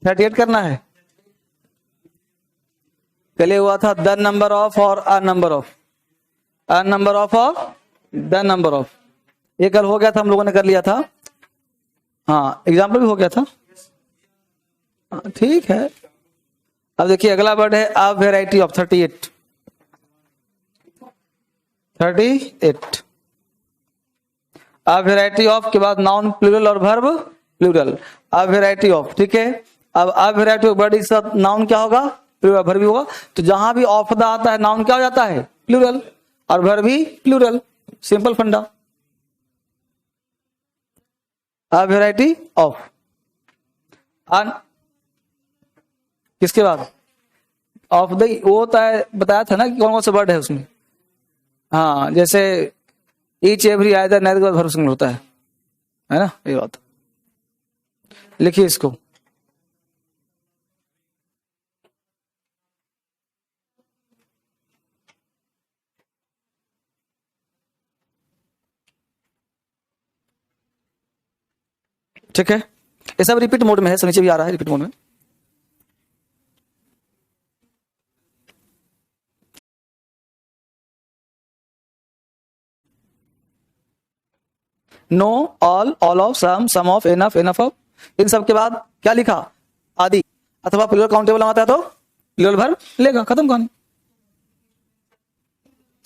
38 करना है। पहले हुआ था द नंबर ऑफ और a number of, a number of और द नंबर ऑफ। ये कल हो गया था, हम लोगों ने कर लिया था। हाँ, एग्जाम्पल भी हो गया था। ठीक है। अब देखिए अगला वर्ड है a variety of 38। 38 a variety of के बाद नाउन प्लूरल और verb plural. A variety of, ठीक है। अब a variety of word is noun क्या होगा, प्लूरल वर्ब भी होगा। तो जहां भी ऑफ द आता है नाउन क्या हो जाता है, प्लूरल, और वर्ब भी प्लूरल। सिंपल फंडा। अ वेराइटी ऑफ किसके बाद ऑफ द, वो होता है, बताया था ना कि कौन कौन सा वर्ड है उसमें। हाँ, जैसे ईच एवरी आइदर नाइदर के बाद वर्ब सिंगल होता है ना, ये बात। लिखिए इसको। ठीक है, ये सब रिपीट मोड में है, सब नीचे भी आ रहा है रिपीट मोड में। No, all off, some of, enough, enough off. इन सब के बाद क्या लिखा, आदि, अथवा प्लूरल काउंटेबल आता है तो प्लूरल वर्ब लेगा, खत्म कहानी।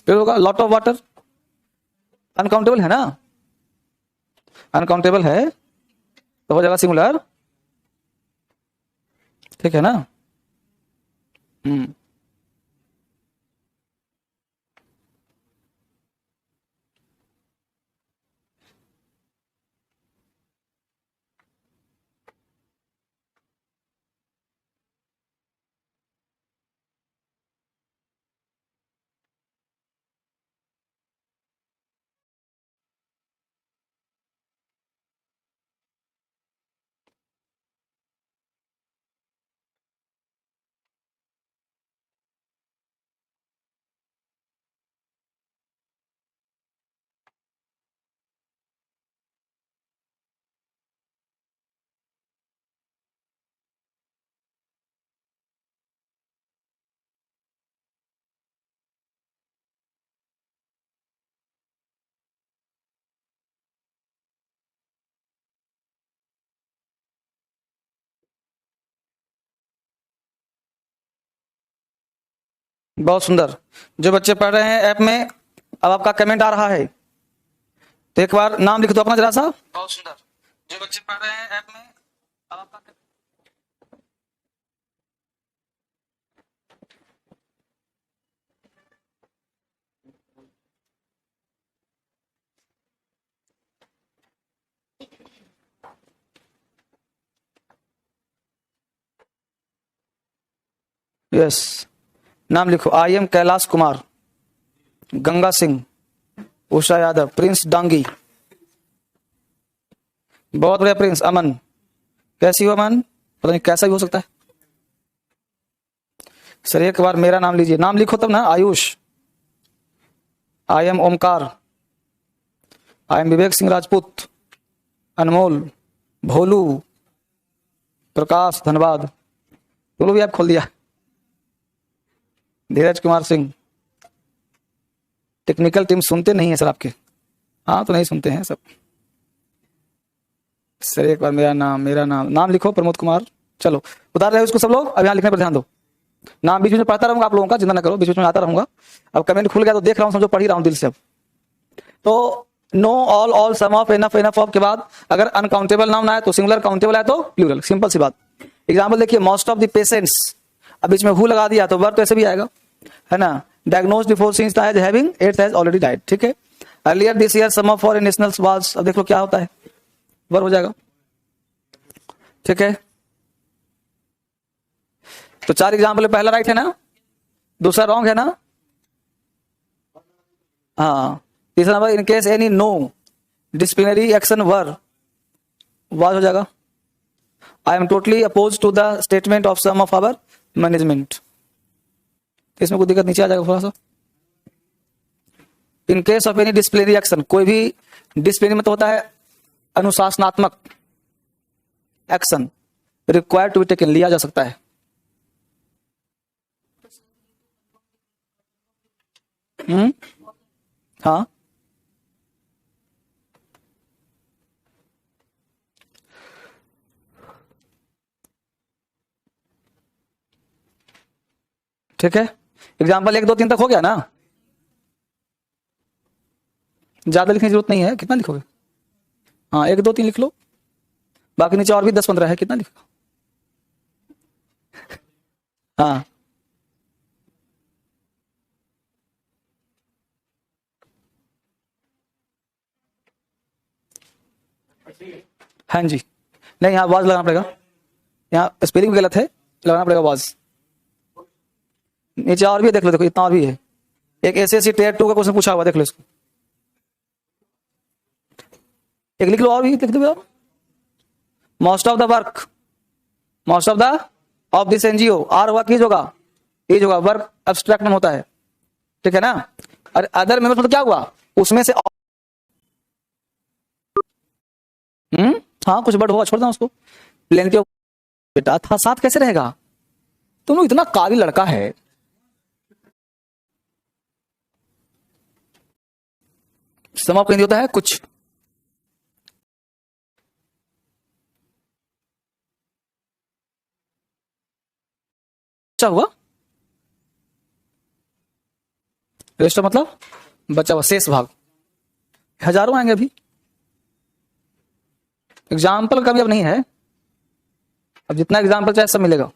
फिर होगा लॉट ऑफ वाटर, अनकाउंटेबल है ना, अनकाउंटेबल है तो हो जाएगा सिंगुलर, ठीक है ना। बहुत सुंदर। जो बच्चे पढ़ रहे हैं ऐप में, अब आपका कमेंट आ रहा है तो एक बार नाम लिख दो अपना जरा सा। बहुत सुंदर। जो बच्चे पढ़ रहे हैं ऐप में, अब आपका यस, नाम लिखो। I am Kailash Kumar, Ganga Singh, Usha Yadav, Prince Dangi. बहुत बढ़िया प्रिंस। अमन, कैसी हो अमन, पता नहीं कैसा भी हो सकता है। सर एक बार मेरा नाम लीजिए, नाम लिखो तब ना। Ayush, I am Omkar, I am Vivek Singh Rajput, Anmol, Bholu, Prakash, धन्यवाद। भोलू भी ऐप खोल दिया। धीरज कुमार सिंह। टेक्निकल टीम सुनते नहीं है सर आपके। हाँ तो नहीं सुनते हैं सब। सर एक बार मेरा नाम लिखो। प्रमोद कुमार। चलो उतार रहे हो इसको सब लोग, अब यहाँ लिखने पर ध्यान दो। नाम बीच में पढ़ता रहूंगा आप लोगों का, चिंता ना करो, बीच में आता रहूंगा। अब कमेंट खुल गया तो देख रहा हूँ, समझो पढ़ ही रहा हूँ दिल से। अब तो no, all, some of, enough, enough of के बाद अगर अनकाउंटेबल नाउन आए तो सिंगुलर, काउंटेबल आए तो प्लूरल। सिंपल सी बात। एग्जाम्पल देखिए, मोस्ट ऑफ द पेशेंट्स, अब बीच में हु लगा दिया तो वर्ब तो ऐसे भी आएगा, है ना। Diagnose before scenes as having, at has already died, ठीक है। Earlier this year some of foreign nationals was, अब देख लो क्या होता है, वर्ब हो जाएगा, ठीक है। तो 4 एग्जाम्पल, पहला राइट है ना, दूसरा रॉन्ग है ना। हाँ, तीसरा number, in case any no disciplinary action were, was हो जाएगा। I am totally oppose to the statement of some of our management, इसमें कोई दिक्कत नीचे आ जाएगा थोड़ा सा। In case of any disciplinary action, कोई भी डिसिप्लिनरी मतलब होता है अनुशासनात्मक action, required to be taken, लिया जा सकता है। हाँ, ठीक है। एग्जाम्पल 1 2 3 तक हो गया ना? ज्यादा लिखने की जरूरत नहीं है, कितना लिखोगे? हाँ, 1 2 3 लिख लो, बाकी नीचे और भी 10 15 है, कितना लिखो? हाँ हाँ जी, नहीं यहाँ आवाज लगाना पड़ेगा, यहाँ स्पेलिंग भी गलत है, लगाना पड़ेगा आवाज। नीचे और भी है, देख लो, देखो इतना और भी है। एक एसएससी टेट 2 का क्वेश्चन पूछा हुआ, देख लो इसको, एक लिख लो और भी लिख दो। Most of the work, most of the of this NGO, are हुआ किज होगा, इज होगा, वर्क एब्स्ट्रैक्ट में होता है, ठीक है ना? और अदर मेंबर्स मतलब क्या हुआ, उसमें से हाँ कुछ बट होगा, छोड़ दो उसको। प्लेंटी ऑफ, बेटा था साथ कैसे रहेगा? तुम लोग इतना काली लड़का है। सम ऑफ होता है कुछ, अच्छा हुआ, रेस्ट मतलब बचा हुआ शेष भाग, हजारों आएंगे अभी। एग्जाम्पल कभी अब नहीं है, अब जितना एग्जाम्पल चाहे सब मिलेगा।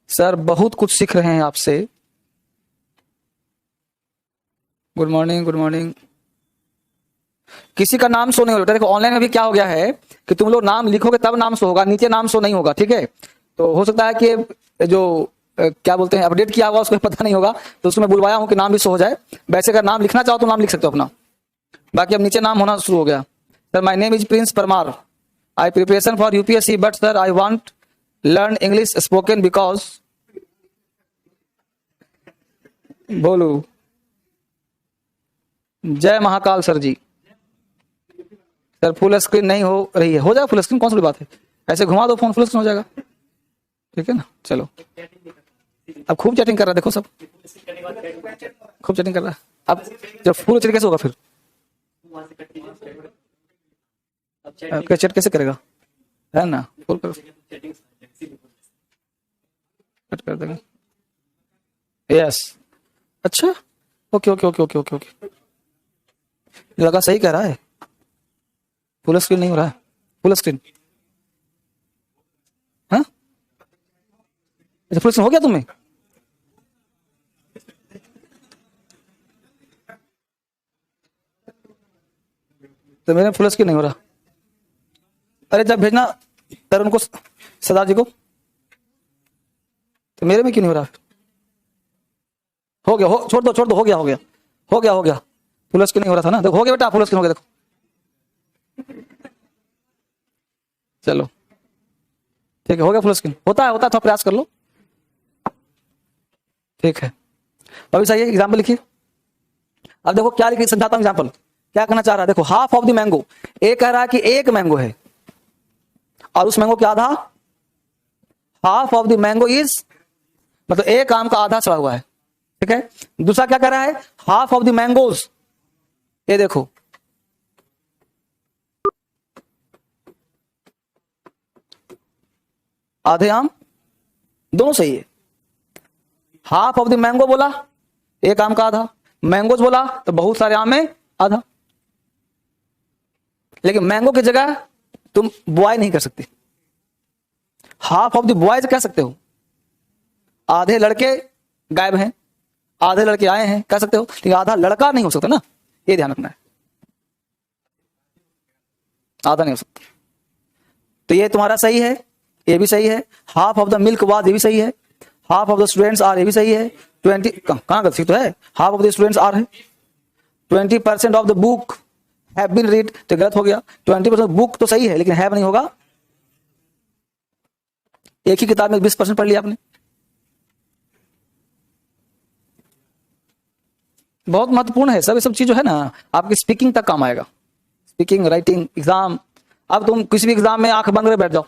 सर बहुत कुछ सीख रहे हैं आपसे। Good morning, good morning. किसी का नाम शो नहीं होगा, देखो ऑनलाइन में भी क्या हो गया है कि तुम लोग नाम लिखोगे तब नाम शो होगा, नीचे नाम शो नहीं होगा, ठीक है? तो हो सकता है कि जो क्या बोलते हैं अपडेट किया हुआ उसको पता नहीं होगा, तो उसको मैं बुलवाया हूं कि नाम भी शो हो जाए। वैसे अगर नाम लिखना चाहो तो नाम लिख सकते हो अपना, बाकी अब नीचे नाम होना शुरू हो गया। Sir my name is Prince Parmar, I preparation for UPSC, but sir I want learn English spoken because, बोलो जय महाकाल सर जी। सर फुल स्क्रीन नहीं हो रही है, हो जाएगा फुल स्क्रीन, कौन सी बात है, ऐसे घुमा दो फोन, फुल स्क्रीन हो जाएगा, ठीक है ना? चलो, अब खूब चैटिंग कर रहा है, देखो सब खूब चैटिंग कर रहा है। अब जब फुल चैट कैसे होगा फिर? चैट कैसे करेगा, है ना? फुल कर, कट कर देंगे, यस। अच्छा, okay okay okay okay okay okay, लगा सही कह रहा है, फुल स्क्रीन नहीं हो रहा है, फुल स्क्रीन, हाँ फुल स्क्रीन हो गया तुम्हें? तो मेरे फुल स्क्रीन नहीं हो रहा। अरे जब भेजना तरुण को, सरदार जी को, तो मेरे में क्यों नहीं हो रहा? हो गया, हो छोड़ दो छोड़ दो, हो गया हो गया हो गया हो गया, फुल स्क्रीन नहीं हो रहा था ना, देखो हो गया बेटा, फुल स्क्रीन हो गया, देखो चलो ठीक है, हो गया फुल स्क्रीन, होता है तो प्रयास कर लो, ठीक है। अभी सही है, एग्जाम्पल लिखिए। अब देखो क्या लिखिए, समझाता हूं एग्जाम्पल, क्या कहना चाह रहा है, देखो हाफ ऑफ द मैंगो, एक कह रहा है कि एक मैंगो है और उस मैंगो क्या आधा, half of the mango is, मतलब एक आम का आधा चढ़ा हुआ है, ठीक है? दूसरा क्या कह रहा है, हाफ ऑफ द मैंगोज, ये देखो आधे आम, दोनों सही है। हाफ ऑफ द मैंगो बोला, एक आम का आधा, मैंगोज बोला तो बहुत सारे आम में आधा, लेकिन मैंगो की जगह तुम बॉय नहीं कर सकते, हाफ ऑफ द बॉयज कह सकते हो, आधे लड़के गायब हैं, आधे लड़के आए हैं कह सकते हो, लेकिन आधा लड़का नहीं हो सकता ना, ये ध्यान रखना है, आधा नहीं हो सकता। तो ये तुम्हारा सही है, ये भी सही है। Half of the milk was, ये भी सही है। Half of the students are, ये भी सही है। 20 कहां गलती तो है, half of the students are है। 20% of the book have been read, तो गलत हो गया। 20% बुक तो सही है लेकिन हैव नहीं होगा, एक ही किताब में 20% पढ़ लिया आपने। बहुत महत्वपूर्ण है सब, ये सब चीज जो है ना आपकी स्पीकिंग तक काम आएगा, स्पीकिंग, राइटिंग, एग्जाम, अब तुम किसी भी एग्जाम में आंख बंद करके बैठ जाओ,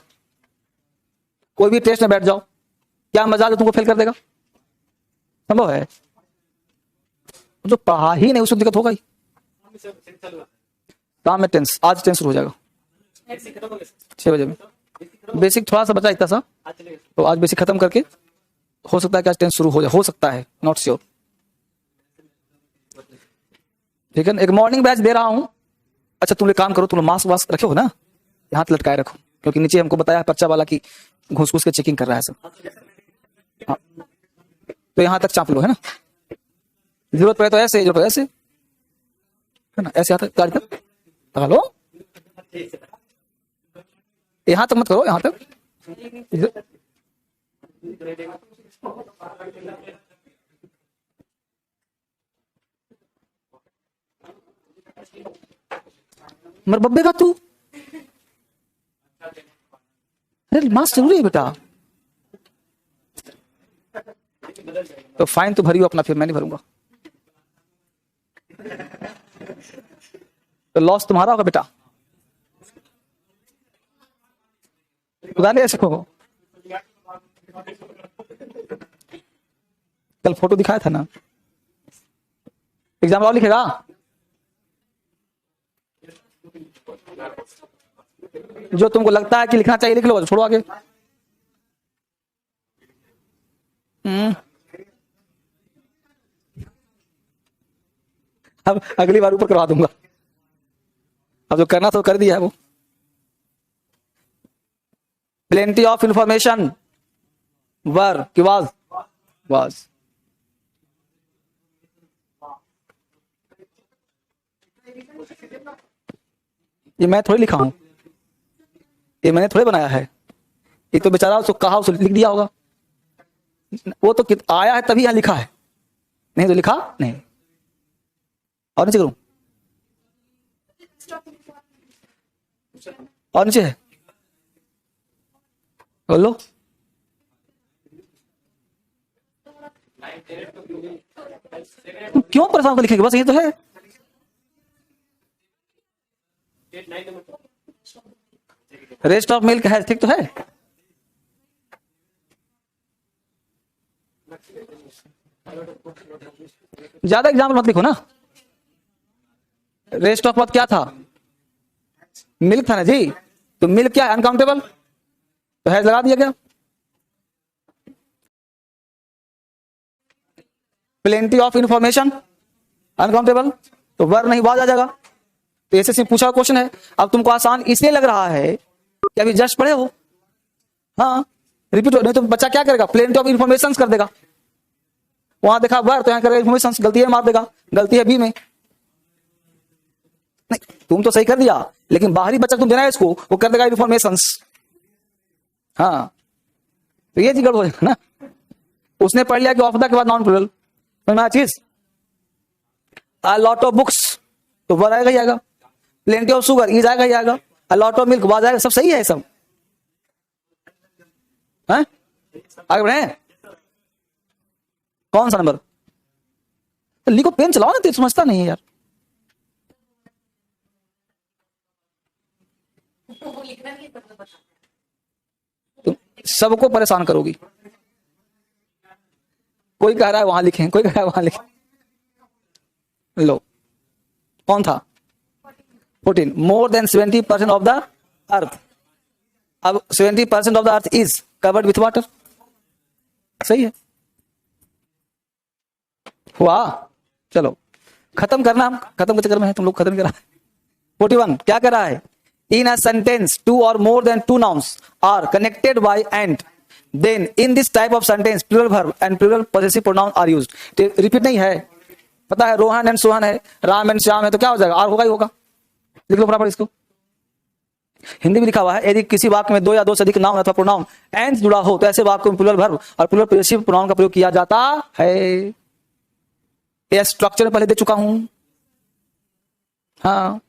कोई भी टेस्ट में बैठ जाओ, क्या मजाल तुमको फेल कर देगा? संभव है? जो पढ़ा ही नहीं उसको दिक्कत होगा ही। काम में टेंस, आज टेंस शुरू हो जाएगा 6 बजे में। बेसिक थोड़ा सा बचा इतना सा, तो आज बेसिक खत्म करके हो सकता है कि आज टेंस शुरू हो जाए, हो सकता है, नॉट श्योर। ठीक है, एक मॉर्निंग बैच दे रहा हूं। अच्छा तुम लोग काम करो, तुम लोग मास्क वास्क रखे हो ना, हाथ लटकाए रखो, क्योंकि नीचे हमको बताया पर्चा वाला की घुस घुस के चेकिंग कर रहा है सब। हाँ। तो यहां तक चाप लो, है ना, जरूरत पड़े तो ऐसे, जरूरत ऐसे, है ना, ऐसे हाथ गाड़ी तक लगा लो, यहां तक मत करो, यहां तक। मर बब्बे का तू, अरे मास्क जरूरी है बेटा। तो फाइन तो भरी हो अपना, फिर मैं नहीं भरूंगा, तो लॉस तुम्हारा होगा बेटा। खुदा ने ऐसे हो, कल फोटो दिखाया था ना, एग्जाम वाला लिखेगा, जो तुमको लगता है कि लिखना चाहिए लिख लो, छोड़ो आगे। अब अगली बार ऊपर करवा दूंगा, अब जो करना तो कर दिया है वो। प्लेंटी ऑफ इंफॉर्मेशन, वर की वाज। ये मैं थोड़ी लिखा हूं, ये मैंने थोड़े बनाया है, ये तो बेचारा उसको कहा, उसको लिख दिया होगा, वो तो आया है तभी यहां लिखा है, नहीं तो लिखा नहीं। और नीचे करूं, और नीचे है, बोलो। क्यों परेशान को लिखेंगे, बस ये तो है। रेस्ट ऑफ मिल्क है, ठीक तो है। ज्यादा एग्जाम्पल मत लिखो ना। रेस्ट ऑफ बात क्या था, मिल्क था ना जी, तो मिल्क क्या है, अनकाउंटेबल, तो है लगा दिया गया। प्लेंटी ऑफ इंफॉर्मेशन, अनकाउंटेबल, तो वर नहीं वाज आ जाएगा। तो ऐसे पूछा क्वेश्चन है। अब तुमको आसान इसलिए लग रहा है कि अभी जस्ट पढ़े हो, हाँ रिपीट हो, नहीं तो बच्चा क्या करेगा, प्लेंटी ऑफ इंफॉर्मेशन कर देगा, वहां देखा वर तो यहां करेगा इंफॉर्मेशन, गलती है मार देगा, गलती है बी में। नहीं तुम तो सही कर दिया, लेकिन बाहरी बच्चा तुम देना है इसको, वो कर देगा इंफॉर्मेशन। हाँ तो ये जिगड़ हो जाएगा ना, उसने पढ़ लिया कि ऑफ द के बाद नॉन प्लूरल, समझ चीज। अ लॉट ऑफ बुक्स, तो वर आएगा ही आएगा। प्लेंटी ऑफ शुगर, ई जाएगा ही आएगा। A lot of milk, was आएगा। सब सही है सब, हैं आगे बढ़े। कौन सा नंबर, तो लिखो, पेन चलाओ ना, तो समझता नहीं है यार। तुम सबको परेशान करोगी, कोई कह रहा है वहां लिखें, कोई कह रहा है वहां लिखें। लो कौन था, 14, more than 70% of the earth. अब 70% of the earth is covered with water, सही है, हुआ। चलो खत्म करना, हम खत्म के चक्कर में है, तुम लोग खत्म करा। 41 क्या कर रहा है, इन अ सेंटेंस टू और more than two nouns are connected by and then in this type of sentence plural verb and plural possessive pronoun are used. Repeat नहीं है, पता है रोहन एंड सोहन है, राम एंड श्याम है, तो क्या हो जाएगा, आर होगा ही होगा। लिख लो फटाफट इसको, हिंदी में लिखा हुआ है, यदि किसी वाक्य में दो या दो से अधिक नाउन अथवा प्रोनाउन एंड जुड़ा हो तो ऐसे वाक्य में प्लूरल वर्ब और प्लूरल पॉसेसिव प्रोनाउन का प्रयोग किया जाता है। यह स्ट्रक्चर पहले दे चुका हूं, हाँ।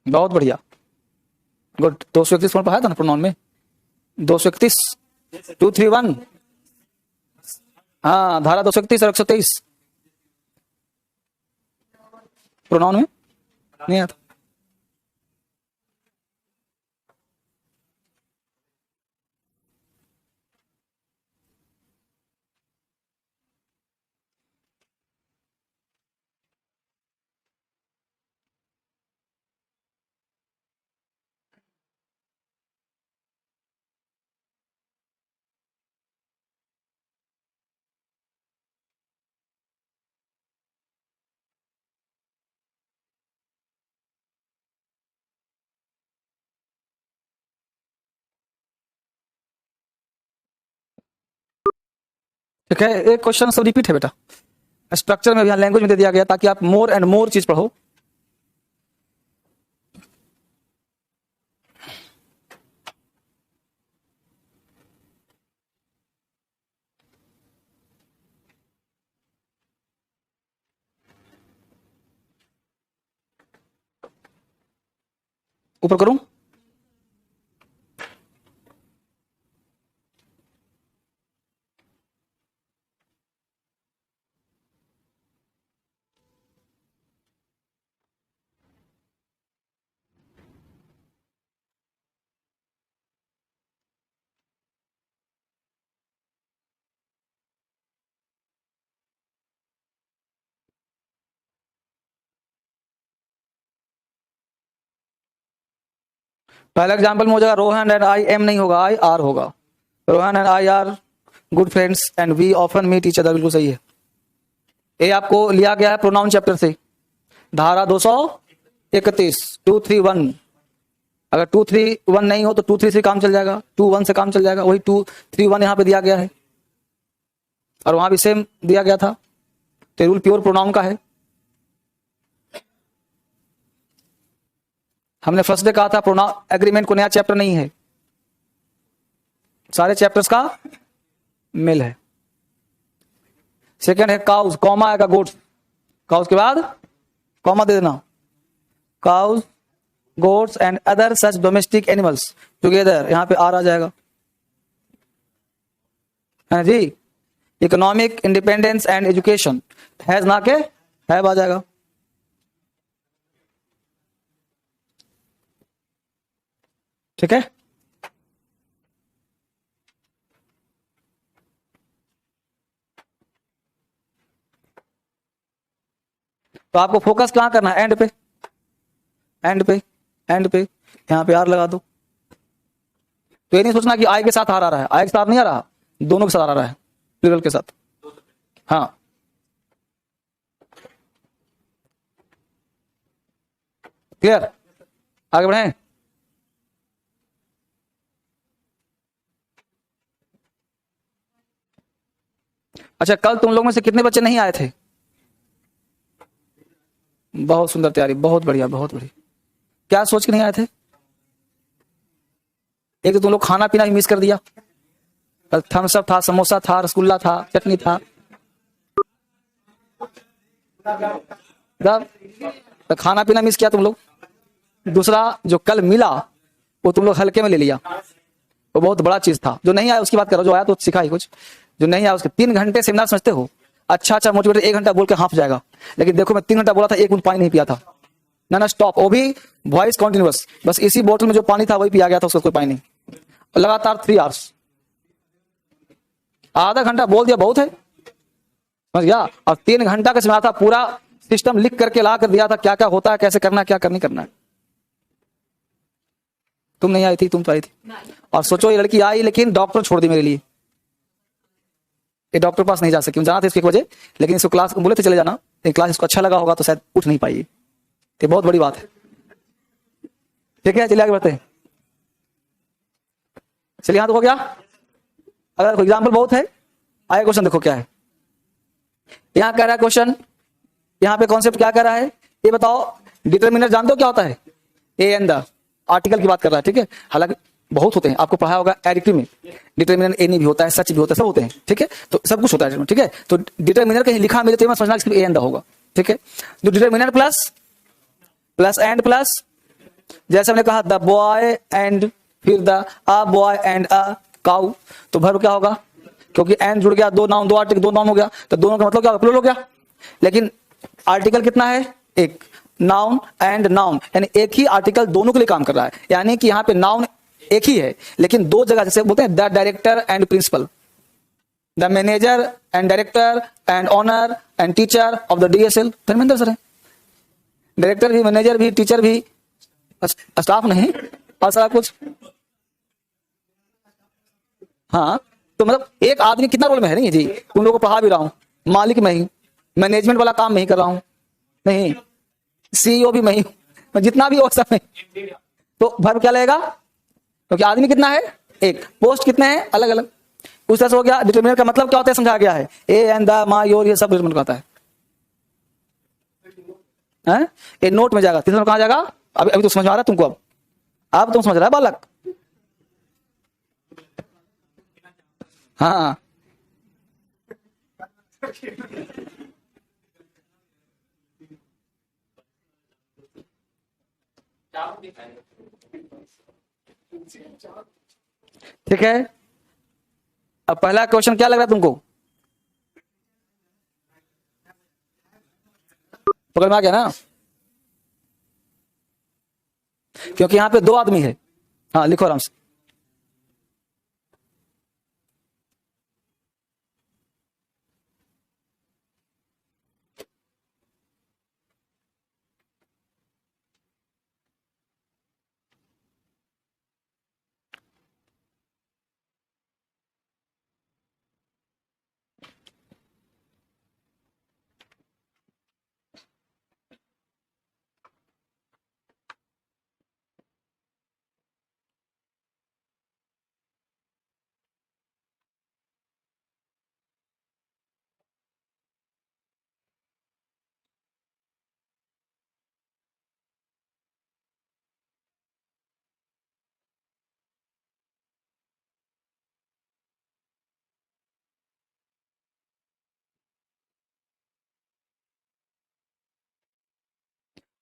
बहुत बढ़िया, गुड। 231 पढ़ा था ना प्रोनाउन में। 231, 231, हाँ धारा 231 और 123 प्रोनाउन में नहीं आता। ठीक है, एक क्वेश्चन सब रिपीट है बेटा, स्ट्रक्चर में भी लैंग्वेज में दे दिया गया ताकि आप मोर एंड मोर चीज पढ़ो। ऊपर करूं? पहला एग्जाम्पल में हो जाएगा रोहन एंड आई एम नहीं होगा, आई आर होगा। Rohan and I are good friends and we often meet each other, बिल्कुल सही है। ये आपको लिया गया है प्रोनाउन चैप्टर से, धारा 231, 231। अगर 231 नहीं हो तो 233 से काम चल जाएगा, 21 से काम चल जाएगा, वही 231 यहाँ पे दिया गया है और वहां भी सेम दिया गया था। तो रूल प्योर प्रोनाउन का है। हमने फर्स्ट डे कहा था प्रोनाउन एग्रीमेंट को नया चैप्टर नहीं है, सारे चैप्टर्स का मिल है। सेकंड है काउज, कॉमा आएगा गोट्स, काउज के बाद कॉमा दे देना, cows goats and other such domestic animals together, यहां पे आर आ जाएगा है जी। Economic independence and education, has ना के हैव आ जाएगा। ठीक है, तो आपको फोकस कहां करना है? एंड पे, एंड पे, एंड पे, यहां पे आर लगा दो। तो ये नहीं सोचना कि आई के साथ आर आ रहा है, आई के साथ नहीं आ रहा, दोनों के साथ आ रहा है, प्लूरल के साथ। हाँ क्लियर, आगे बढ़े। अच्छा, कल तुम लोगों में से कितने बच्चे नहीं आए थे? बहुत सुंदर तैयारी, बहुत बढ़िया, बहुत बढ़िया। क्या सोच के नहीं आए थे? एक तो तुम लोग खाना पीना भी मिस कर दिया, कल थम्स अप था, समोसा था, रसगुल्ला था, चटनी था, तो खाना पीना मिस किया तुम लोग। दूसरा जो कल मिला वो तुम लोग हल्के में ले लिया, वो बहुत बड़ा चीज था। जो नहीं आया उसकी बात करो, जो आया तो सिखा ही कुछ। जो नहीं आया उसके 3 घंटे सेमिनार समझते हो, अच्छा मोटिवेटर 1 घंटा बोल के हाफ जाएगा, लेकिन देखो मैं 3 घंटा बोला था, 1 बूंद पानी नहीं पिया था। ना स्टॉप, वो भी वॉइस कॉन्टिन्यूअस, बस इसी बोतल में जो पानी था वही पिया गया था, उसका कोई पानी नहीं। लगातार 3 आवर्स, आधा घंटा बोल दिया बहुत है, समझ गया। और 3 घंटा का सेमिनार था, पूरा सिस्टम लिख करके ला कर दिया था, क्या क्या होता है, कैसे करना है, क्या नहीं करना है। तुम नहीं आई थी, तुम तो आई थी। और सोचो ये लड़की आई लेकिन डॉक्टर छोड़ दी मेरे लिए, ये डॉक्टर पास नहीं जा सकी। जाना था इसकी वजह, लेकिन इसको क्लास बोले थे चले जाना, लेकिन क्लास इसको अच्छा लगा होगा तो शायद उठ नहीं पाई। ये बहुत बड़ी बात है। ठीक है, चलिए आगे बढ़ते हैं। चलिए, यहां तो हो गया। अगर कोई एग्जाम्पल बहुत है, आगे क्वेश्चन देखो क्या है। यहां कह रहा है क्वेश्चन, यहां पे कॉन्सेप्ट क्या कह रहा है ये बताओ। डिटरमिनर जानते हो क्या होता है? ए एंड द, आर्टिकल की बात कर रहा है। ठीक है, हालांकि बहुत होते हैं, आपको पढ़ाया होगा एडिटिव में, डिटरमिनर एनी भी होता है, सच भी होता है, सब होते हैं। ठीक है, तो सब कुछ होता है। ठीक है, तो डिटरमिनर कहीं लिखा मिले तो समझना सिर्फ ए एंड द होगा। ठीक है, जो डिटरमिनर प्लस एंड प्लस, जैसे हमने कहा द बॉय एंड फिर the a boy and a cow, तो वर्ब क्या होगा, क्योंकि एंड जुड़ गया, दो नाउन, दो आर्टिकल, दो नाउन हो गया, तो दोनों का मतलब क्या, प्लूरल हो गया। लेकिन आर्टिकल कितना है, एक, नाउन एंड नाउन, यानी एक ही आर्टिकल दोनों के लिए काम कर रहा है। यानी कि यहाँ पे नाउन एक ही है लेकिन दो जगह, जैसे बोलते हैं the director and principal, the manager and director and owner and teacher of the DSL, Dharmendra sir है। डायरेक्टर भी, मैनेजर भी, टीचर भी, स्टाफ नहीं और सारा कुछ। हाँ, तो मतलब एक आदमी कितना रोल में है नहीं जी, तुम लोगों को पढ़ा भी रहा हूं, मालिक मैं ही, मैनेजमेंट वाला काम मैं ही कर रहा हूं, नहीं सीईओ भी मैं ही हूं, मैं जितना भी हो सब मैं। तो वर्ब क्या लगेगा, क्योंकि आदमी कितना है, एक, पोस्ट कितने हैं, अलग अलग। उस तरह से हो गया। डिटरमिनर का मतलब क्या होता है समझा गया है, ए एंड द, मा, योर, ये सब डिटरमिनर होता है। ये नोट में जाएगा, तीसरा कहां जाएगा, अभी अभी तो समझ में आ रहा है तुमको, अब तुम समझ रहा है बालक। हाँ ठीक है। अब पहला क्वेश्चन क्या लग रहा है तुमको, पकड़ में आ गया ना, क्योंकि यहां पे दो आदमी है। हाँ लिखो आराम से।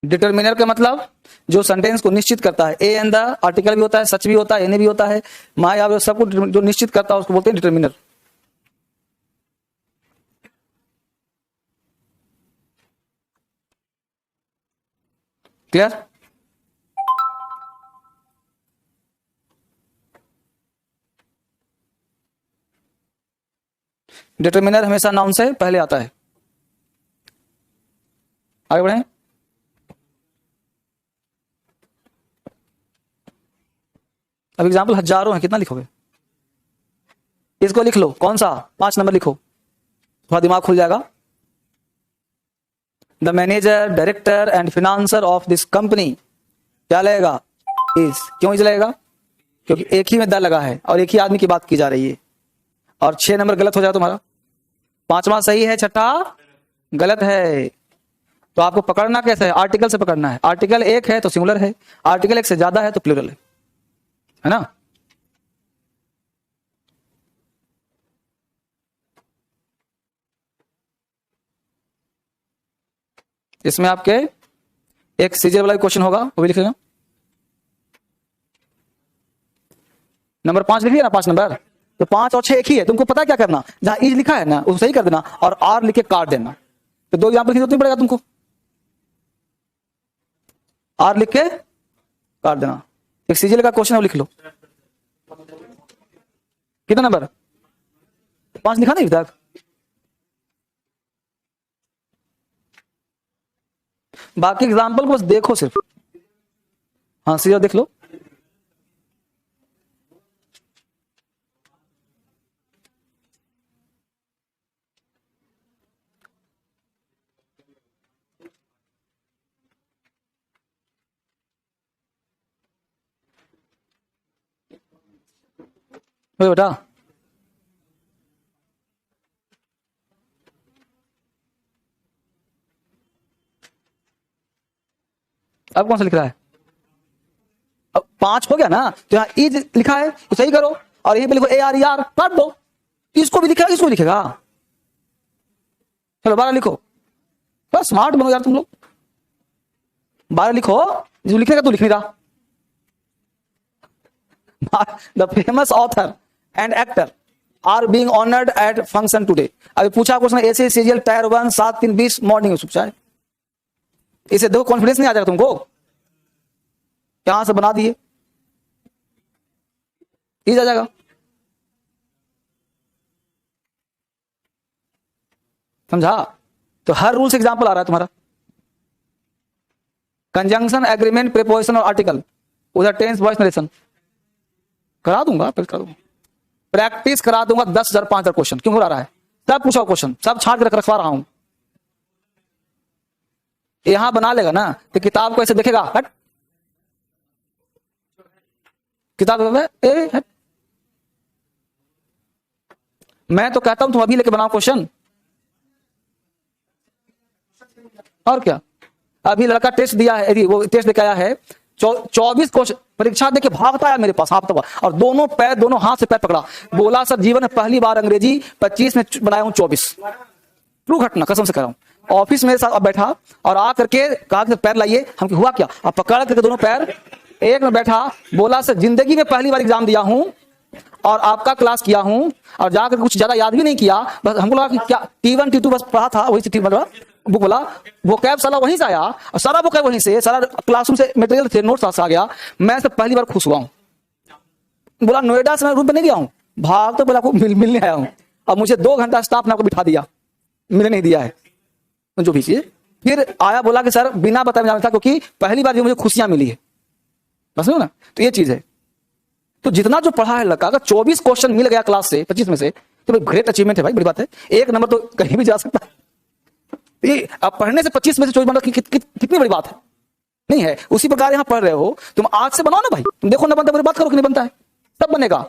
डिटरमिनर का मतलब जो सेंटेंस को निश्चित करता है, ए एंड द आर्टिकल भी होता है, सच भी होता है, एने भी होता है, मा या सब कुछ जो निश्चित करता है उसको बोलते हैं डिटरमिनर। क्लियर। डिटरमिनर हमेशा नाउन से पहले आता है। आगे बढ़े। अब एग्जाम्पल हजारों हैं, कितना लिखोगे, इसको लिख लो, कौन सा, 5 नंबर लिखो, थोड़ा दिमाग खुल जाएगा। The manager, director and financer of this company, क्या लगेगा, इज, क्यों इज लगेगा, क्योंकि एक ही में द लगा है और एक ही आदमी की बात की जा रही है। और 6 नंबर गलत हो जाए तुम्हारा, 5वां सही है, छठा गलत है। तो आपको पकड़ना कैसे है, आर्टिकल से पकड़ना है। आर्टिकल एक है तो सिंगुलर है, आर्टिकल एक से ज्यादा है तो प्लूरल है ना। इसमें आपके एक सीजर वाला क्वेश्चन होगा, वो भी लिख लेना। नंबर 5 लिख लिया ना, 5 नंबर, तो 5 और 6 एक ही है। तुमको पता है क्या करना, जहां इज लिखा है ना वो सही कर देना और आर लिख के काट देना। तो 2 एग्जाम्पल की जरूरत नहीं पड़ेगा तुमको, आर लिख के काट देना। एक सीजीएल का क्वेश्चन है वो लिख लो। कितना नंबर, 5 लिखा नहीं अभी तक। बाकी एग्जाम्पल को बस देखो सिर्फ। हाँ सीजीएल देख लो। बेटा अब कौन सा लिख रहा है, अब 5 हो गया ना, तो यहाँ इज लिखा है तो सही करो और यहीं पे लिखो ए आर ई आर, काट दो। इसको भी लिखेगा, इसको भी लिखेगा। चलो 12 लिखो, बस स्मार्ट बनो यार तुम लोग। 12 लिखो, जो लिखेगा तो लिख नहीं रहा। The famous author and actor are being honoured at function today. अभी पूछा क्वेश्चन ऐसे सीरियल टायर 1 7-3-20 मॉर्निंग में पूछा है। इसे देखो कॉन्फिडेंस नहीं आ जाएगा तुमको, यहां से बना दिए, इज आ जाएगा। समझा? तो हर रूल से एग्जांपल आ रहा है तुम्हारा। कंजंक्शन, एग्रीमेंट, प्रीपोजिशन और आर्टिकल, उधर टेंस, वॉइस, नरेशन करा दूंगा, प्रैक्टिस करा दूंगा 10,000 5,000 क्वेश्चन। क्यों करा रहा है? सब पूछा क्वेश्चन, सब छाट के रखवा रहा हूं। यहां बना लेगा ना तो किताब को ऐसे देखेगा, हट किताब हट। मैं तो कहता हूं तुम अभी लेके बनाओ क्वेश्चन। और क्या, अभी लड़का टेस्ट दिया है, वो टेस्ट देके आया है, 24 क्वेश्चन परीक्षा देके भागता है मेरे पास हाथ, और दोनों पैर, दोनों हाथ से पैर पकड़ा, बोला सर जीवन में पहली बार अंग्रेजी 25 में बनाया हूं 24। ट्रू घटना, कसम से कह रहा हूं। ऑफिस मेरे साथ अब बैठा और आ करके कहा कि पैर लाइए, हम हुआ क्या, अब पकड़ करके दोनों पैर एक में बैठा, बोला सर जिंदगी में पहली बार एग्जाम दिया हूं और आपका क्लास किया हूं, और जाकर कुछ ज्यादा याद भी नहीं किया, बस हमको लगा कि क्या T1 T2 बस पढ़ा था, वही से बुक बोला, वो कैब साला वहीं से आया और सारा वो कैब वहीं से, सारा क्लासरूम से मटेरियल थे, नोट्स आ गया। मैं से पहली बार खुश हुआ हूं। बोला नोएडा से मैं रूम पे नहीं गया हूं, भाग तो बोला आपको मिलने आया हूं। अब मुझे 2 घंटा स्टाफ ने आपको बिठा दिया, मिलने नहीं दिया है जो भी चीज। फिर आया, बोला कि सर बिना बताए जाना था, क्योंकि पहली बार जो मुझे खुशियां मिली है, बस ना। तो ये चीज है। तो जितना जो पढ़ा है लड़का, अगर 24 क्वेश्चन मिल गया क्लास से 25 में से, तो ग्रेट अचीवमेंट है भाई, बड़ी बात है। 1 नंबर तो कहीं भी जा सकता है। ये अब पढ़ने से 25 में से 24 नंबर कितनी बड़ी बात है, नहीं है? उसी प्रकार यहां पढ़ रहे हो तुम, आज से बनाओ ना भाई, तुम देखो ना बनता है, बात करो कि नहीं बनता है, सब बनेगा।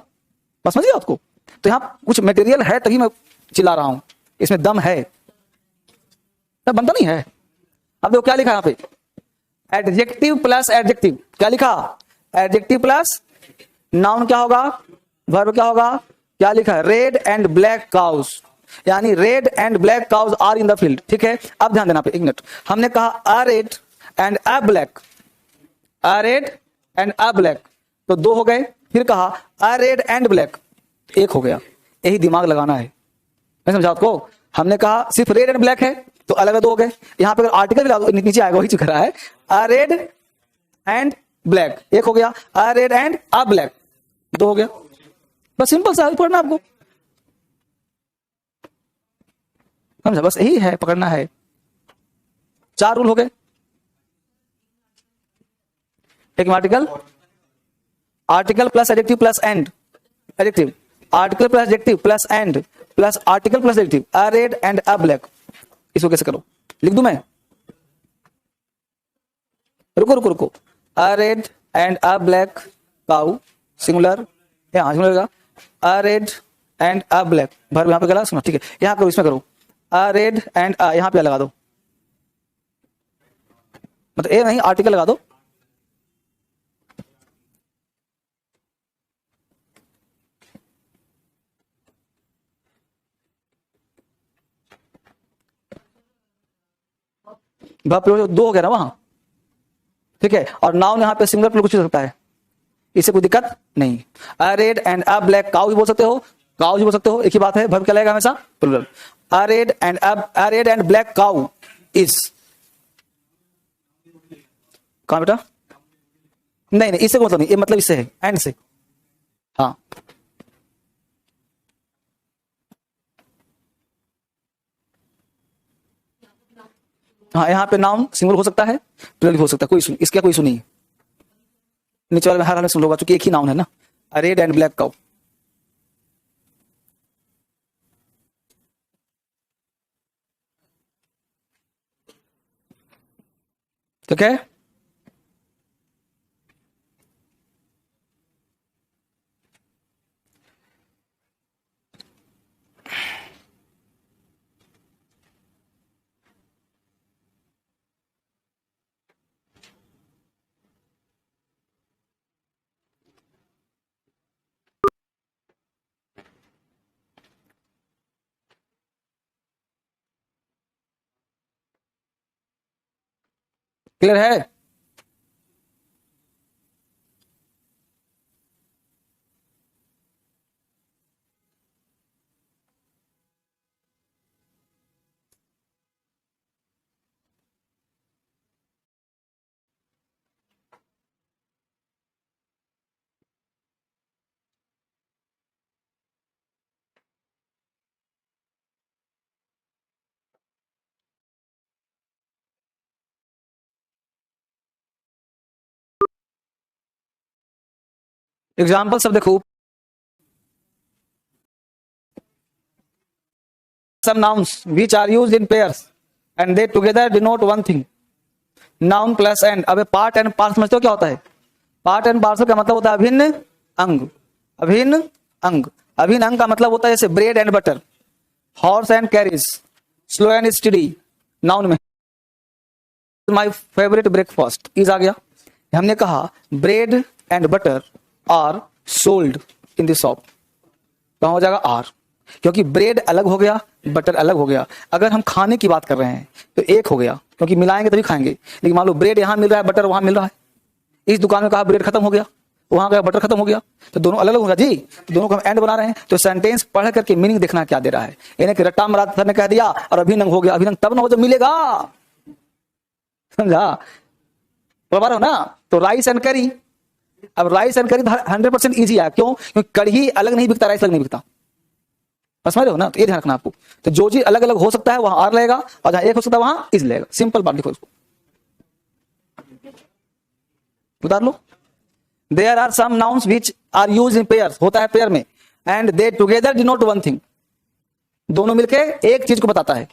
बस समझिए आपको। तो यहां कुछ मटेरियल है तभी मैं चिल्ला रहा हूं, इसमें दम है, सब बनता नहीं है। अब देखो क्या लिखा यहां पे, एडजेक्टिव प्लस एडजेक्टिव, क्या लिखा, एडजेक्टिव प्लस नाउन क्या होगा, वर्ब क्या होगा, क्या लिखा है, रेड एंड ब्लैक काउस, यानी red and black cows are in the field. ठीक है, अब ध्यान देना पे, एक मिनट। हमने कहा a red and a black, a red and a black, तो 2 हो गए। फिर कहा अ रेड एंड ब्लैक, 1 हो गया। यही दिमाग लगाना है, मैं समझा आपको। हमने कहा सिर्फ रेड एंड ब्लैक है तो अलग 2 हो गए। यहां पे अगर आर्टिकल भी नीचे आएगा, वही चुक रहा है, अ रेड एंड ब्लैक, 1 हो गया। अ रेड एंड अ ब्लैक, 2 हो गया। बस सिंपल सा पढ़ना आपको, समझा? बस यही है, पकड़ना है। 4 रूल हो गए। एक article, article plus adjective plus and, adjective, article plus adjective plus and plus article plus adjective, a red and a black. इसको कैसे करो, लिख दूं मैं? रुको रुको रुको, a red and a black cow, singular, यहां सिंगुलर का, a red and a black, भर यहां पे गला सुना, ठीक है। यहां करो, इसमें करो, अ रेड एंड अ, यहां पे लगा दो, मतलब ए नहीं, आर्टिकल लगा दो। भाव 2 हो गया ना वहां, ठीक है। और नाउन यहां पे सिंगुलर कुछ हो सकता है, इससे कोई दिक्कत नहीं। A red and a black cow भी बोल सकते हो, काउ भी बोल सकते हो, एक ही बात है। वर्ब क्या लगेगा हमेशा, plural. A red and black cow is, कहां बेटा, नहीं नहीं, इससे कोई मतलब नहीं, ये मतलब इससे है, एंड से। हाँ, हाँ, यहाँ पे नाउन सिंगल हो सकता है, प्लूरल भी हो सकता है, कोई इशू, इसका कोई इशू नहीं है। नीचे वाले में हर हाल में सुन होगा, चूंकि एक ही नाउन है ना, रेड एंड ब्लैक काउ। ठीक है, क्लियर है? एग्जाम्पल सब देखो, some nouns which are used in pairs and they together denote one thing. Noun plus and. अब पार्ट एंड पार्सल समझते हो क्या होता है? पार्ट एंड पार्सल का मतलब होता है अभिन्न अंग, अभिन्न अंग। अभिन्न अंग का मतलब होता है जैसे bread and butter, horse and carriage, slow and steady. Noun में माई फेवरेट ब्रेकफास्ट इज आ गया। हमने कहा bread and butter are sold in the shop, कहां हो जाएगा? आर, क्योंकि ब्रेड अलग हो गया, बटर अलग हो गया। अगर हम खाने की बात कर रहे हैं तो एक हो गया, क्योंकि मिलाएंगे तभी खाएंगे। लेकिन मान लो ब्रेड यहां मिल रहा है, बटर वहां मिल रहा है। इस दुकान में कहा ब्रेड खत्म हो गया, वहां गया बटर खत्म हो गया, तो दोनों अलग अलग होगा जी। तो दोनों को हम एंड बना रहे हैं। तो सेंटेंस पढ़ करके मीनिंग देखना क्या दे रहा है। यानी कि रट्टा मराठ सर ने कह दिया और अभिनंग हो गया, अभिनंग तब ना हो जब मिलेगा, समझा? बराबर हो ना? तो राइस एंड करी, अब राइस एंड करी 100% ईजी है। क्यों? क्योंकि कढ़ी अलग नहीं बिकता, राइस अलग नहीं बिकता। बस समझ रहे हो ना? तो ये ध्यान रखना आपको। तो जो चीज अलग अलग हो सकता है वहां आर लगेगा, और जहां एक हो सकता है वहां इज लगेगा। सिंपल बात लिखो इसको, उतार लो। There are some nouns which are use in pairs, होता है पेयर में, and they together denote one thing, दोनों मिलके एक चीज को बताता है।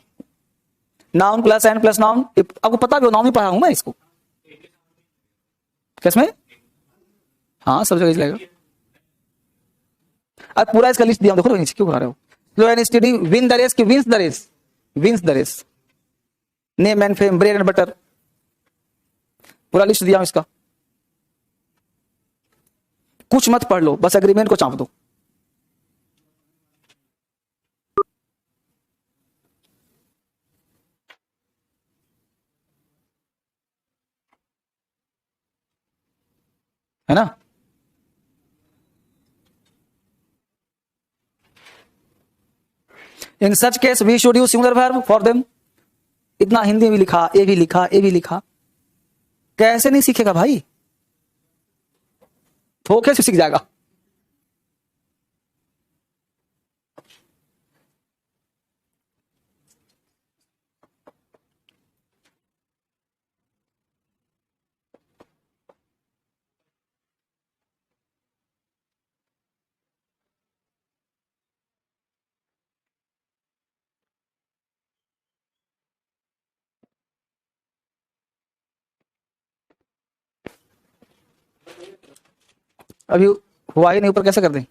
Noun plus and plus noun, आपको पता भी हो, नाउन ही पढ़ा हूं मैं इसको। किसमें? हाँ, सब जगह लगेगा। अब पूरा इसका लिस्ट दिया देखो, नीचे क्यों बना रहे हो? Slow and study, win the race की wins the race, wins the race, name and fame, bread and butter, पूरा लिस्ट दिया हूं इसका। कुछ मत पढ़ लो, बस एग्रीमेंट को चाप दो। है ना? In such case we should use singular verb for them. इतना हिंदी में भी लिखा, ये भी लिखा, ये भी लिखा, कैसे नहीं सीखेगा भाई? थोके से सीख जाएगा। अभी हुआ ही नहीं, ऊपर कैसे कर दें?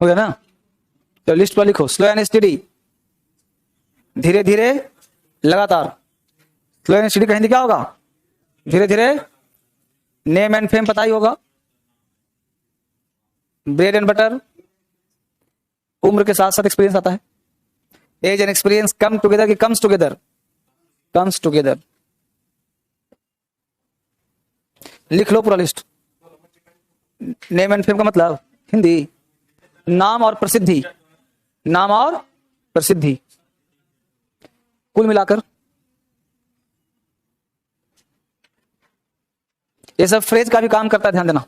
हो गया ना? तो लिस्ट पर लिखो, स्लो एंड स्टडी, धीरे धीरे लगातार। स्लो एंड स्टडी का हिंदी क्या होगा? धीरे धीरे। नेम एंड फेम पता ही होगा, ब्रेड एंड बटर, उम्र के साथ साथ एक्सपीरियंस आता है। Age and experience come together की कम्स टुगेदर, कम्स टुगेदर। लिख लो पूरा लिस्ट। नेम एंड फेम का मतलब हिंदी नाम और प्रसिद्धि, नाम और प्रसिद्धि, कुल मिलाकर ये सब फ्रेज का भी काम करता है, ध्यान देना।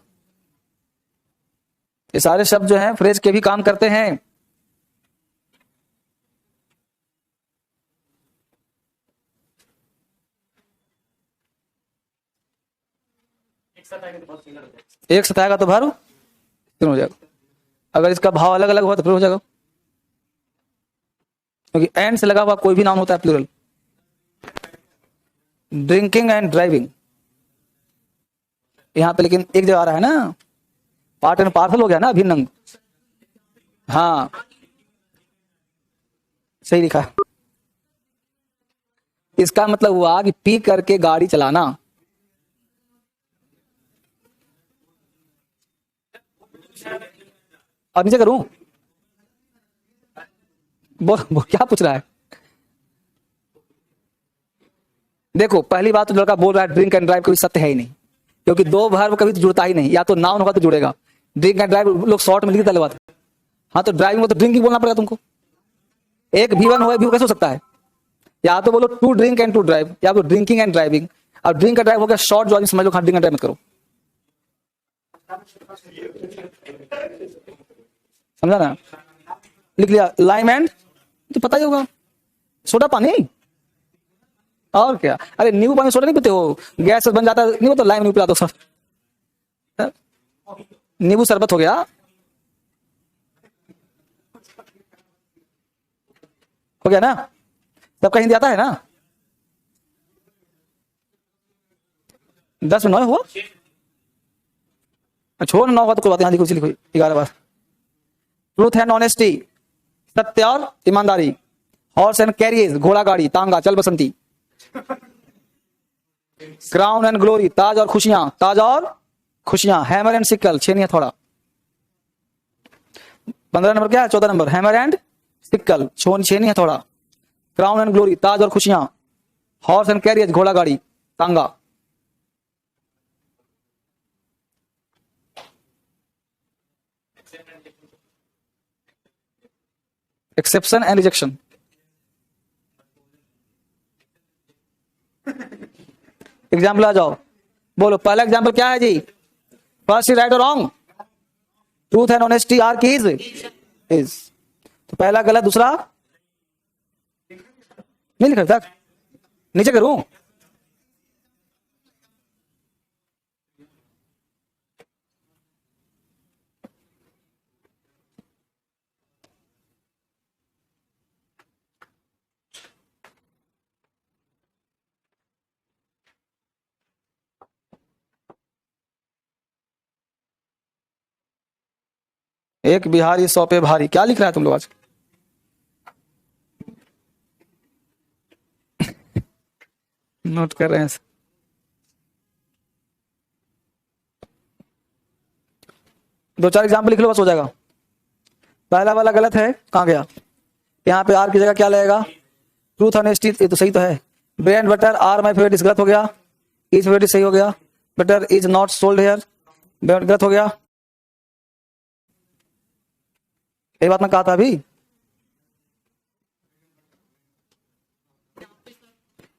ये सारे शब्द जो हैं फ्रेज के भी काम करते हैं। एक साथ आएगा तो भर हो जाएगा। अगर इसका भाव अलग अलग हुआ तो फिर हो जाएगा, क्योंकि एंड से लगा हुआ कोई भी नाम होता है प्लूरल। ड्रिंकिंग एंड ड्राइविंग यहां पे लेकिन एक जगह आ रहा है ना, पार्ट एंड पार्सल हो गया ना, अभिन्न अंग। हाँ सही लिखा है। इसका मतलब हुआ कि पी करके गाड़ी चलाना। और नीचे करूं? वो क्या पूछ रहा है? देखो पहली बात तो लड़का बोल रहा है ड्रिंक एंड ड्राइव कोई सत्य है ही नहीं, क्योंकि दो वर्ब कभी तो जुड़ता ही नहीं, या तो नाउन होगा तो जुड़ेगा। ड्रिंक एंड ड्राइव लोग शॉर्ट में लिखते बात। हाँ तो ड्राइविंग में तो ड्रिंकिंग बोलना पड़ेगा तुमको। एक V1 हो, V2 कैसे हो सकता है? या तो बोलो to drink and to drive, या तो ड्रिंकिंग एंड ड्राइविंग। अब ड्रिंक एंड ड्राइव हो गया शॉर्ट, जो आदमी समझ लो, ड्रिंक एंड ड्राइव मत करो। समझा ना? लिख लिया लाइम एंड, तो पता ही होगा सोडा पानी, और क्या। अरे नींबू पानी सोडा नहीं पीते हो, गैस बन जाता है, नहीं तो लाइम नींबू पिला दो सब, नींबू शरबत हो गया, हो गया ना। सबका हिंदी आता है ना? 10 में 9 हुआ, छोड़ 9 हुआ तो कोई बात नहीं, लिखो 11 बार। ट्रूथ एंड ऑनेस्टी, सत्य और ईमानदारी। हॉर्स एंड कैरियज, घोड़ा गाड़ी, तांगा, चल बसंती। क्राउन एंड ग्लोरी, ताज और खुशियां, ताज और खुशियां। हैमर एंड सिकल, छेनी हथौड़ा। 15 नंबर क्या है? 14 नंबर, हैमर एंड सिकल, छेनी हथौड़ा। क्राउन एंड ग्लोरी, ताज और खुशियां। हॉर्स एंड कैरियज, घोड़ा गाड़ी, तांगा। Acceptance and rejection. एग्जाम्पल आ जाओ, बोलो पहला एग्जाम्पल क्या है जी? फर्स्ट इज राइट और wrong? Truth and honesty are keys is. तो पहला गलत, दूसरा नहीं लिखा तक, नीचे करूं? एक बिहारी 100 पे भारी, क्या लिख रहा है तुम लोग आज? नोट कर रहे हैं। दो चार एग्जाम्पल लिख लो, बस हो जाएगा। पहला वाला गलत है, कहां गया? यहाँ पे आर की जगह क्या लगेगा? ट्रूथ ऑनेस्टी, ये तो सही तो है। Bread and butter are my favourite, गलत हो गया। इज फेवरेट सही हो गया। Butter is not sold here, गलत हो गया। ये बात मैं कहा था अभी।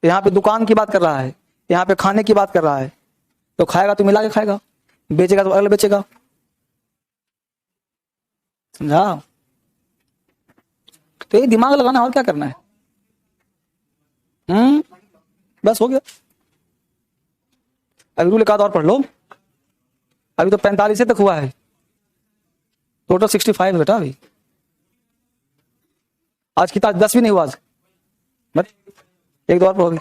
यहाँ पे दुकान की बात कर रहा है, यहाँ पे खाने की बात कर रहा है। तो खाएगा तो मिला के खाएगा, बेचेगा तो अलग बेचेगा। समझा? तो ये दिमाग लगाना, और क्या करना है। बस हो गया। अभी रूल एक आध और पढ़ लो। अभी तो 45 तक हुआ है, टोटल 65 बेटा। अभी आज की ताज 10 भी नहीं हुआ आज, बस एक दो और पढ़ोगे।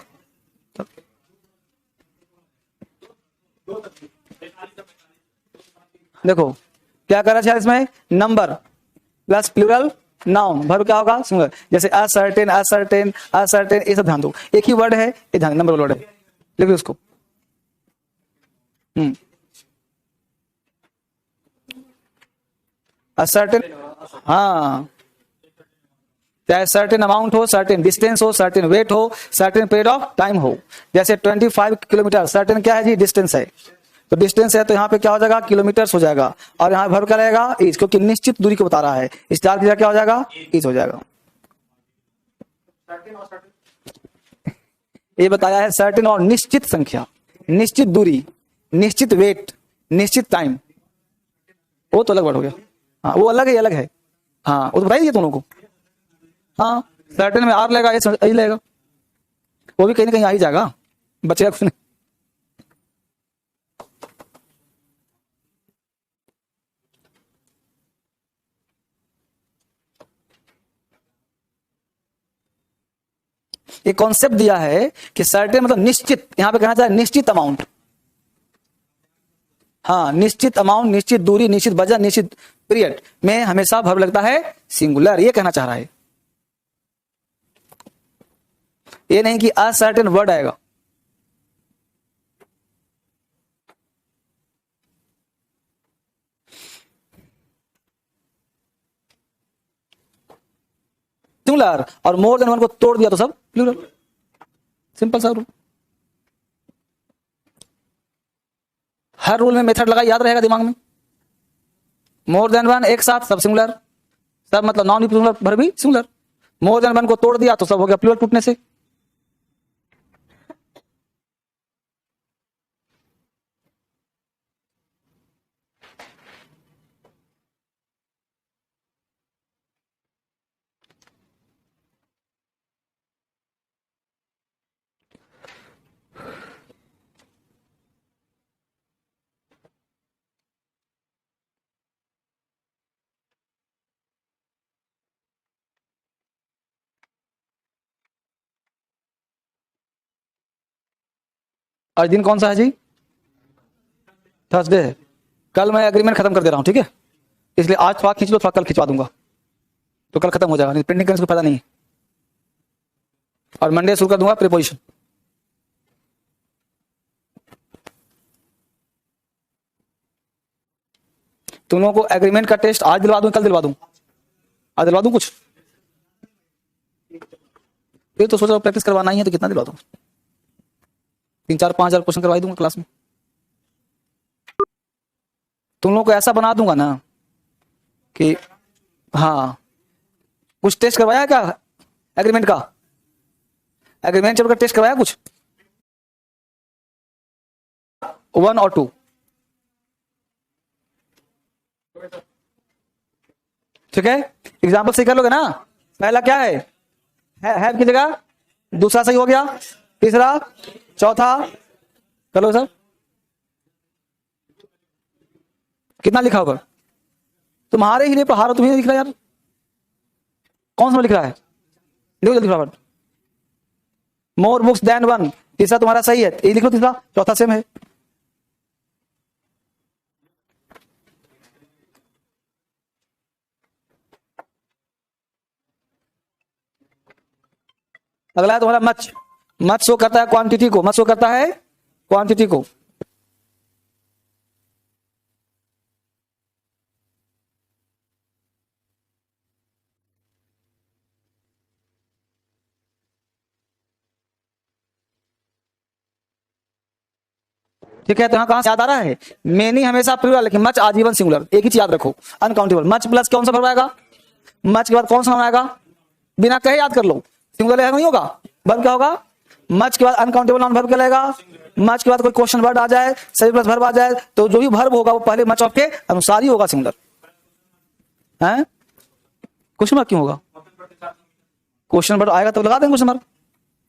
देखो क्या करा है इसमें, number plus plural noun, verb क्या होगा? सिंगुलर। जैसे असर्टेन, असर्टेन, असर्टेन, ये सब ध्यान दो। एक ही वर्ड है, ये ध्यान, नंबर वर्ड है, लिख लो उसको। असर्टेन, हाँ, चाहे सर्टेन अमाउंट हो, सर्टेन डिस्टेंस हो, सर्टेन वेट हो, सर्टेन पीरियड ऑफ टाइम हो। जैसे 25 किलोमीटर, सर्टेन क्या है जी? डिस्टेंस है। तो डिस्टेंस है तो यहाँ पे क्या हो जाएगा? किलोमीटर्स हो जाएगा। और यहाँ वर्ब क्या रहेगा? इज, क्योंकि निश्चित दूरी को बता रहा है। इस चार की जगह क्या हो जाएगा? इज हो जाएगा। ये बताया है सर्टेन और निश्चित संख्या, निश्चित दूरी, निश्चित वेट, निश्चित टाइम, वो तो अलग वर्ड हो गया। हाँ वो अलग है, अलग है। हाँ वो तो बताइए दोनों को। हाँ सर्टेन में आर लगेगा, ये लगेगा, वो भी कहीं ना कहीं आ ही जाएगा, बचेगा कुछ नहीं। एक कॉन्सेप्ट दिया है कि सर्टेन मतलब निश्चित, यहां पे कहना चाहे निश्चित अमाउंट। हाँ निश्चित अमाउंट, निश्चित दूरी, निश्चित वजन, निश्चित पीरियड में हमेशा वर्ब लगता है सिंगुलर, ये कहना चाह रहा है। ये नहीं कि असर्टेन वर्ड आएगा। सिंगुलर और मोर देन वन को तोड़ दिया तो सब प्लूरल, सिंपल सा रूल। हर रूल में मेथड लगा, याद रहेगा दिमाग में। मोर देन वन एक साथ सब सिंगुलर, सब मतलब नॉन सिंगुलर वर्ब भी सिंगुलर। मोर देन वन को तोड़ दिया तो सब हो गया प्लूरल टूटने से। आज दिन कौन सा है जी? थर्सडे है। कल मैं एग्रीमेंट खत्म कर दे रहा हूं, ठीक है? इसलिए आज थोड़ा खींच लो, थोड़ा कल खिंचवा दूंगा, तो कल खत्म हो जाएगा, नहीं पेंडिंग करने से फायदा नहीं है। और मंडे शुरू कर दूंगा प्रीपोजिशन। तुम लोगों को एग्रीमेंट का टेस्ट आज दिलवा दूं, कल दिलवा दूं? आज दिलवा दूं कुछ? फिर तो सोच रहा हूं प्रैक्टिस करवाना ही है, तो कितना दिलवा दूं? 3-4-5 हजार क्वेश्चन करवा दूंगा क्लास में। तुम लोगों को ऐसा बना दूंगा ना कि हाँ, कुछ टेस्ट करवाया क्या एग्रीमेंट का? एग्रीमेंट चैप्टर का टेस्ट करवाया कुछ? 1 और 2, ठीक है? एग्जाम्पल से कर लोगे ना। पहला क्या है की जगह दूसरा सही हो गया, तीसरा, चौथा, कर लो सर। कितना लिखा होगा? तुम्हारे ही लिए पढ़ा रहा, तुम्हें लिख रहा है यार, कौन सा लिख रहा है? लिखो जल्दी फटाफट। मोर बुक्स देन वन, तीसरा तुम्हारा सही है, ये लिख लो, तीसरा चौथा सेम है। अगला है तुम्हारा मच। मच शो करता है क्वांटिटी को, मच शो करता है क्वांटिटी को। ठीक है, तो यहाँ कहां से याद आ रहा है? मेनी हमेशा प्लूरल, लेकिन मच आजीवन सिंगुलर। एक ही चीज याद रखो, अनकाउंटेबल। मच प्लस कौन सा वर्ब आएगा? मच के बाद कौन सा नाउन आएगा? बिना कहे याद कर लो, सिंगुलर नहीं होगा, वर्ब क्या होगा? मच के बाद अनकाउंटेबल नाउन वर्ब क्या लगेगा? मच के बाद कोई क्वेश्चन वर्ड आ जाए, सही प्लस वर्ब आ जाए, तो जो भी वर्ब होगा वो पहले मच ऑफ के अनुसार ही होगा सिंगुलर। है क्वेश्चन मार्क क्यों होगा? क्वेश्चन वर्ड आएगा तो लगा देंगे क्वेश्चन मार्क।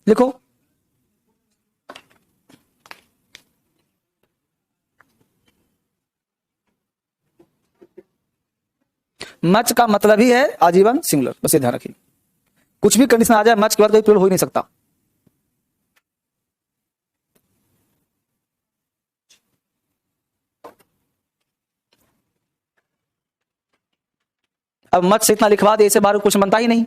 लिखो, मच का मतलब ही है आजीवन सिंगुलर, बस ये ध्यान रखिए। कुछ भी कंडीशन आ जाए, मच के बाद कोई प्लूरल हो ही नहीं सकता। अब मच से इतना लिखवा दे, इससे बाहर क्वेश्चन बनता ही नहीं।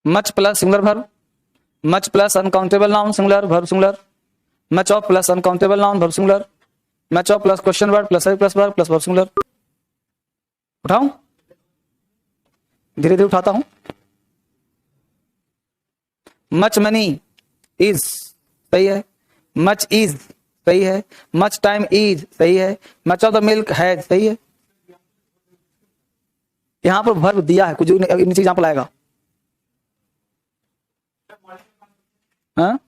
Much plus singular verb, much plus uncountable noun singular verb singular, much of plus uncountable noun verb singular, much of plus question word plus plus verb plus verb singular. उठाऊं, धीरे धीरे उठाता हूं। मच मनी इज सही है, much is सही है, much time is सही है, मच ऑफ द मिल्क है सही है। यहां पर वर्ब दिया है, कुछ नीचे एग्जांपल आएगा। हाँ,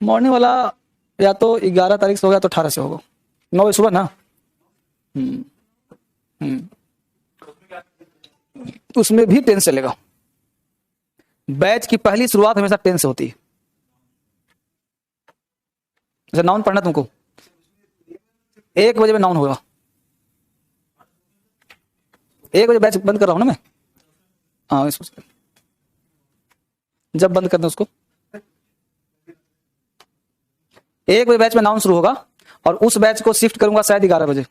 मॉर्निंग वाला या तो 11 तारीख से होगा तो 18 से होगा, 9 बजे सुबह ना। उसमें भी टेंस चलेगा। बैच की पहली शुरुआत हमेशा टेंस से होती है। जैसे नाउन पढ़ना तुमको, 1 बजे में नाउन होगा। 1 बजे बैच बंद कर रहा हूं ना मैं। हाँ, इसको जब बंद करना उसको, 1 बजे बैच में नाउन शुरू होगा और उस बैच को शिफ्ट करूंगा शायद 11 बजे।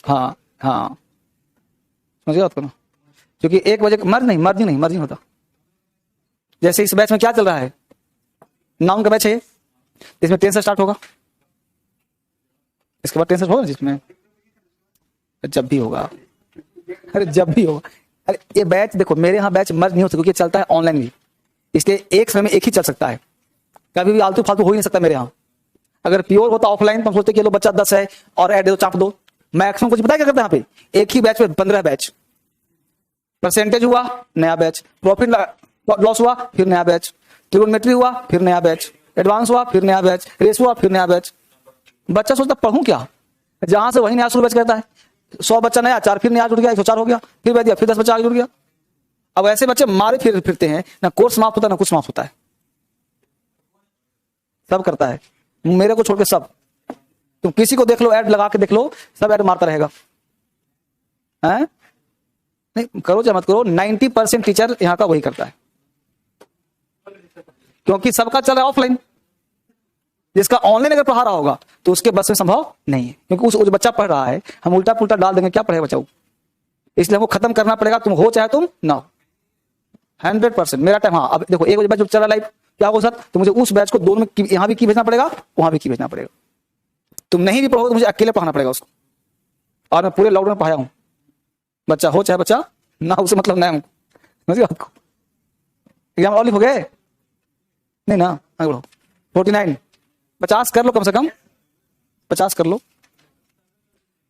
हाँ हाँ, समझिए बात करना, क्योंकि 1 बजे मर्जी नहीं होता। जैसे इस बैच में क्या चल रहा है, नाउन का बैच है, इसमें 10 से स्टार्ट होगा, इसके बाद 10 से होगा जिसमें जब भी होगा, अरे जब भी होगा। अरे ये बैच देखो, मेरे यहाँ बैच मर्ज नहीं हो सकता क्योंकि चलता है ऑनलाइन भी, इसलिए एक समय में एक ही चल सकता है, कभी भी आलतू फालतू हो ही नहीं सकता मेरे यहाँ। अगर प्योर होता ऑफलाइन तो हम सोचते कि लो बच्चा 10 है और ऐड दो चाप दो, मैक्सिमम कुछ पता क्या करते हैं यहाँ पे, एक ही बैच में 15 बैच, परसेंटेज हुआ नया बैच, प्रॉफिट लॉस हुआ फिर नया बैच, ट्रिगोनोमेट्री हुआ फिर नया बैच, एडवांस हुआ फिर नया बैच, रेस हुआ फिर नया बैच। बच्चा सोचता पढ़ूं क्या, जहां से वही नया शुरू बैच कहता है। 100 बच्चा नया, 4 फिर नया जुड़ गया, 104 हो गया, फिर बैठ दिया, फिर 10 बच्चा आगे जुड़ गया। अब ऐसे बच्चे मारे फिरते हैं, ना कोर्स समाप्त होता है ना कुछ समाप्त होता है, सब करता है मेरे को छोड़ के सब। तुम किसी को देख लो, ऐड लगा के देख लो, सब ऐड मारता रहेगा। हैं? नहीं करो चाहे मत करो, 90% टीचर यहाँ का वही करता है, क्योंकि सबका चल रहा है ऑफलाइन। जिसका ऑनलाइन अगर पढ़ा रहा होगा तो उसके बस में संभव नहीं है, क्योंकि उस बच्चा पढ़ रहा है, हम उल्टा पुल्टा डाल देंगे, क्या पढ़ेगा बच्चा। इसलिए हमको खत्म करना पड़ेगा, तुम हो चाहे तुम ना हो। 100% मेरा टाइम। हाँ अब देखो, एक बैच जो चल रहा है लाइव, क्या होगा सर, तो मुझे उस बैच को दोनों में यहाँ भी की भेजना पड़ेगा, वहां भी की भेजना पड़ेगा। तुम नहीं भी पढ़ोगे तो मुझे अकेले पढ़ाना पड़ेगा उसको, और मैं पूरे लॉकडाउन में पढ़ाया हूँ। बच्चा हो चाहे बच्चा ना, उसे मतलब नहीं हमको, समझिए आपको। एग्जाम ऑल हो गए नहीं ना, 49 50 कर लो, कम से कम 50 कर लो।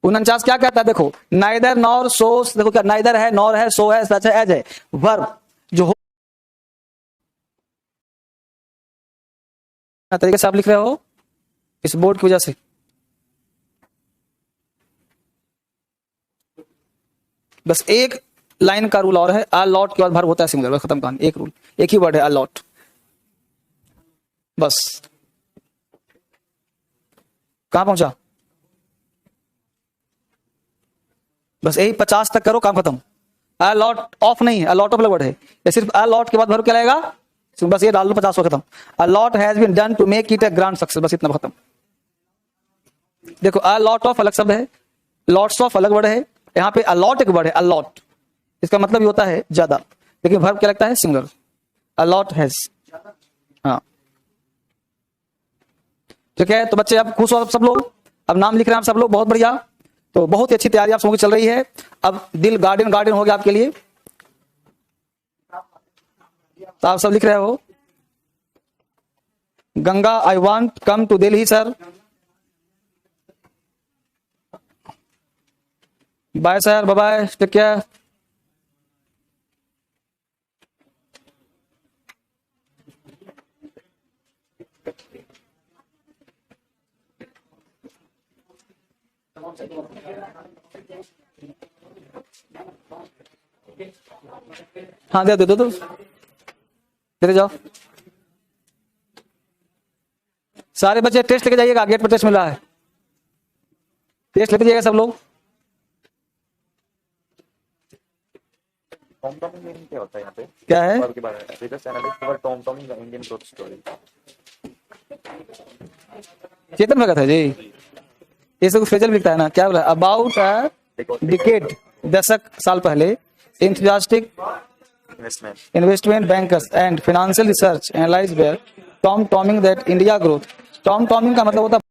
49 क्या कहता है देखो, नाइदर नॉर सो, देखो क्या नाइदर है, नॉर है, सो है, सच है, एज है, वर्ब जो हो तरीके से आप लिख रहे हो इस बोर्ड की वजह से। बस एक लाइन का रूल और है, अ लॉट के बाद वर्ब होता है सिंगुलर, बस खत्म कहानी। एक रूल, एक ही वर्ड है, अ लॉट, बस। कहां पहुंचा, बस यही 50 तक करो, काम खत्म। अ लॉट ऑफ नहीं है, अ लॉट ऑफ अलग वर्ड है, ये सिर्फ अ लॉट के बाद वर्ब क्या लगेगा, बस ये डाल दो, 50 खत्म। A lot has been done to make it a grand success, बस इतना खत्म। देखो अ लॉट ऑफ अलग शब्द है, लॉट्स ऑफ अलग वर्ड है, यहाँ पे अ लॉट एक वर्ड है, अ लॉट, इसका मतलब ये होता है ज्यादा, लेकिन वर्ब क्या लगता है, सिंगुलर। अ लॉट हैज, हाँ ठीक है। तो बच्चे अब खुश हो सब लोग, अब नाम लिख रहे हैं आप सब लोग, बहुत बढ़िया। तो बहुत ही अच्छी तैयारी आप सबकी चल रही है। अब दिल गार्डन गार्डन हो गया आपके लिए, तो आप सब लिख रहे हो, Ganga I want come to Delhi sir, bye sir, bye bye, take care. हाँ दे दो, दे जाओ। सारे बच्चे टेस्ट लेके जाइएगा, गेट पर टेस्ट मिला है, टेस्ट लेके जाइएगा सब लोग। क्या होता है यहाँ पे, क्या है, Indian growth story. Chetan Bhagat है जी, ये सब फ्रेजल लिखता है ना, क्या बोला, अबाउट अ डिकेड, दशक साल पहले, enthusiastic investment bankers and financial research analyse were tom tomming that India growth. Tom tomming का मतलब होता है